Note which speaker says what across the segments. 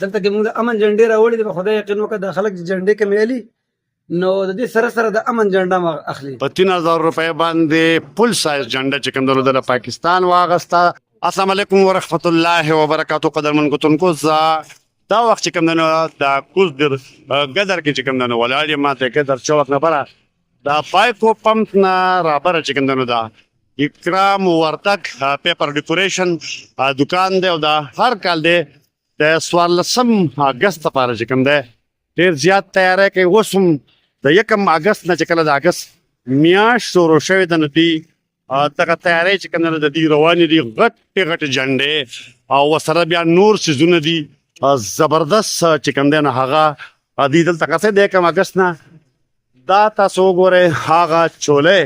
Speaker 1: دلته کې موږ د امن جنډې راوړي دي. په خدای یقین وکړه دا خلک چې جنډې کمیالي نو د دې سره سره د امن جنډه ما اخلي.
Speaker 2: په 3000 روپۍ باندې فل سایز جنډه چې کوم درو د پاکستان واغستا. السلام علیکم ورحمت الله وبرکاتہ. قدرمن کوتونکو دا وخت چې کوم دنو دا کوز در ګدر کې چې کوم دنو ولاړ ما ته ګدر چوک نه برا دا پایکو پمپ نه رابر چې کوم دنو دا اکرام وردګ پیپر ډیکوریشن دکان دی او دا هر کال دی د 14 اگست لپاره چې کوم دی ډیر زیات تیاری کوي. اوس هم د 1 اگست نه چې کله د اگست میاشت شروع شوې ده نو دوی دغه تیاری چې کوم د دوی روانې دي غټې غټې جنډې او ورسره بیا نور څیزونه دي زبردست چې کوم دی نو هغه دوی دلته قصې د 1 اگست نه دا تاسو وګورئ هغه چولې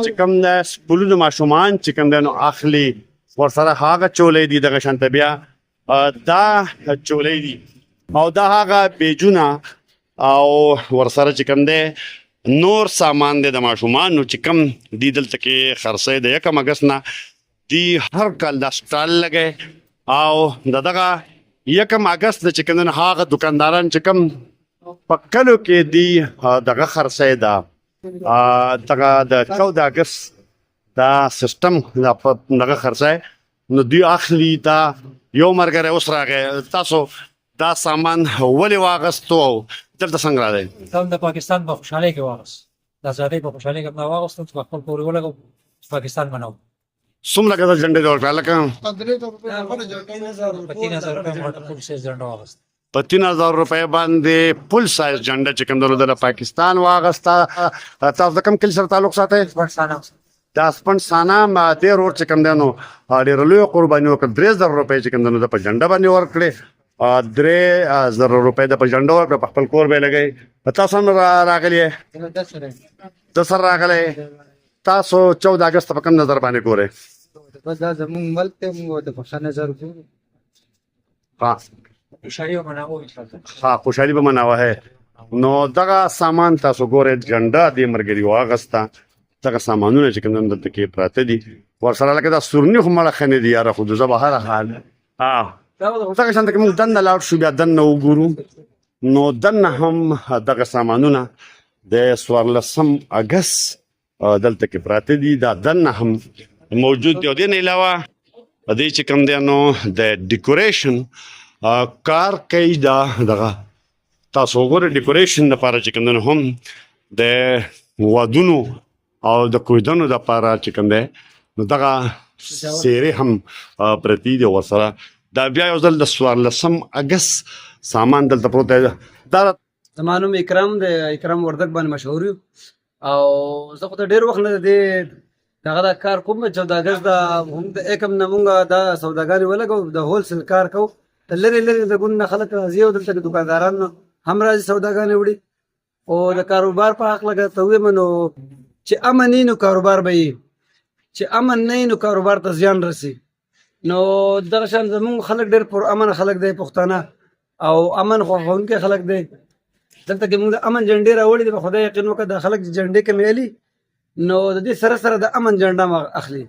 Speaker 2: چې کوم د سکولونو ماشومان چې کوم دی نو اخلي ورسره هغه چولې دي دغه شانته بیا دا چولې دي او دا هغه بیجونه او ورسره چې کوم دی نور سامان دی د ماشومان نو چې کوم دی دلته کې خرڅې د 1 اگست نه دی هر کال دا سټال لګي او دغه 1 اگست چې کوم نه هغه دکانداران چې کوم پکلو کې دی دغه خرڅې دا دغه د 14 اگست دا سیستم دغه خرڅې نو دی اخلي دا یو مرګره اوس راغی. تاسو دا سامان ولې واغستو دلته څنګه راځي؟
Speaker 3: دا د پاکستان په خوشحالۍ کې واغست. د ازادۍ په خوشحالۍ کې نه واغستو چې خپل پورې ولګو پاکستان منو.
Speaker 2: څومره ګټه جنډې ورکړه لکه
Speaker 3: په 3000 روپۍ موټر فل سایز جنډه واغست.
Speaker 2: په 3000 روپۍ باندې فل سایز جنډه چې کوم درو د پاکستان واغستا. تاسو د کوم کلی سره تعلق ساتئ؟ دا سپن سانا ما ډیر ور چې کوم دی نو ډیر لوی قرباني وکړه. 3000 روپۍ چې کوم دی نو د په جنډه باندې ورکړې 3000 روپۍ د په جنډه ورکړه په خپل کور به لګي. تاسو هم راغلی د سر راغلی تاسو 14 اگست په کوم نظر باندې ګورئ؟
Speaker 1: دا زموږ ملک ته موږ د په نظر ګورو.
Speaker 3: خوشحالي به مناوو ان شاء الله.
Speaker 2: خوشحالي به مناوه ہے نو دغه سامان تاسو ګورئ جنډه د مرګري واغستا. دغه سامانونه چې کوم دلته کې پراته دي ورسره لکه دا سورني خو مړه خنې دي یاره خو د بهر حال دغه شانته کې موږ دننه لاړ شو بیا دننه وګورو نو دننه هم دغه سامانونه د 14 اگست دلته کې پراته دي. دا دننه هم موجود دي. د نه علاوه دې چې کوم دی نو د ډیکوریشن کار کوي دا دغه تاسو وګورئ ډیکوریشن لپاره چې کوم دی هم د وادونو او د کویدانو د لپاره چې کوم دی نو دغه سیرې هم پرتی دي ورسره. دا بیا یو ځل د 14 اگست سامان دلته پروت دی. دا
Speaker 1: زما نوم اکرام دی. اکرام وردګ باندې مشهور یو او زه خو ته ډېر وخت نه دی دغه دا کار کوم. 14 اگست دا هم د 1 نه مونږ دا سوداګانې ولګو د هول سیل کار کوو. لرې لرې د ګوند نه خلک راځي او دلته دکانداران هم راځي سوداګانې وړي او د کاروبار په حق لګه ته ویم نو چې امن نو کاروبار به وي چې امن نه نو کاروبار ته زیان رسي. نو دغه شان زموږ خلک ډېر پر امن خلک دی پښتانه او امن خوښونکي خلک دی. دلته کې موږ د امن جنډې راوړي دي. په خدای یقین وکړه دا خلک چې جنډې کمیالي نو د دې سره سره د امن جنډه ما اخلي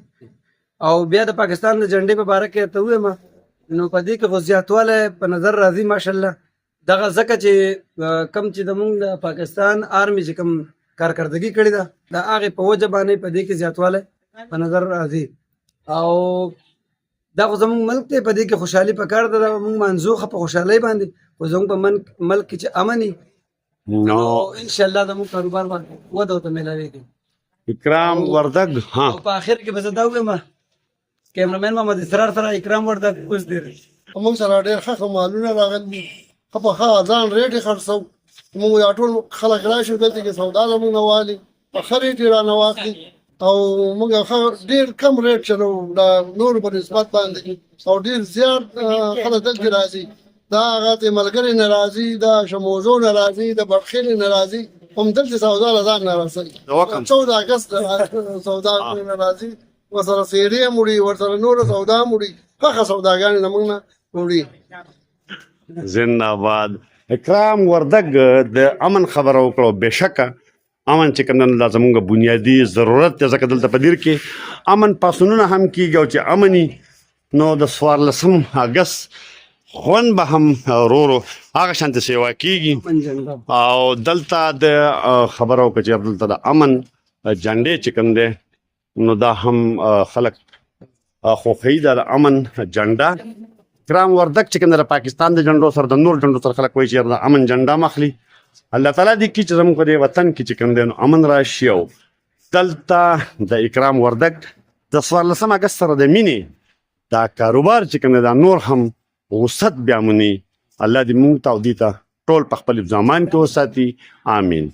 Speaker 1: او بیا د پاکستان د جنډې په باره کې ته ویم نو په دې کې خو زیاتوالی په نظر راځي ماشاءالله. دغه ځکه چې کم چې زموږ د پاکستان آرمي چې کم کارکردګي کړې ده د هغې په وجه باندې په دې کې زیاتوالی په نظر راځي او دا خو زموږ ملک دی. په دې کې خوشحالي پکار ده. موږ منځوخه په خوشحالۍ باندې خو زموږ په ملک کې چې امن وي نو انشاءالله زموږ کاروبار باندې وده ورته میلاویږي.
Speaker 2: اکرام وردګ
Speaker 1: او په آخر کې به زه دا ووایم کیمرامین محمد اسرار سره اکرام وردګ اوس دی
Speaker 4: موږ سره ډېر ښه مالونه راغلي په ښه ځان ریټ یې خرڅوو. موږ دا ټول خلک راشي دلته کې سودا زموږ نه والي په ښه ریټ یې رانه واخلي او موږ ډېر کم ریټ چلو د نورو په نسبت باندې او ډېر زیات خلک دلته راځي. دا هغه ملګري نه راځي د شموزو نه راځي د برخیلې نه راځي هم دلته سودا له ځان نه رسوي. 14 اگست سودا نه راځي ورسره سیرې هم وړي ورسره نور سودا هم وړي ښه سوداګانې زموږ نه وړي.
Speaker 2: زنده باد. اکرام وردګ د امن خبره وکړو. بېشکه امن چې کوم دا زموږ بنیادي ضرورت دی ځکه دلته په دیر کې امن پاسونونه هم کېږي او چې امني نو د 14 اگست خون به هم ورو هغه شانته سیوا کیږي
Speaker 1: من جنډه
Speaker 2: او دلته د خبرو کې چې دلته د امن جنډې چې کوم دی نو دا هم خلک خوښوي دا د امن جنډه کرام وردک چې کوم د پاکستان د جنډو سره د نور جنډو سره خلک وایي چې د امن جنډه مخلي الله تعالی دې کې چې زموږ په وطن کې چې کوم دی نو امن راشي او دلته د اکرام وردک د 14 اگست سره د مینې دا کاروبار چې کوم دی دا نور هم وسط بیا مونی الله دې موږ ته او دې ته ټول په خپل ځمان کې وساتي آمین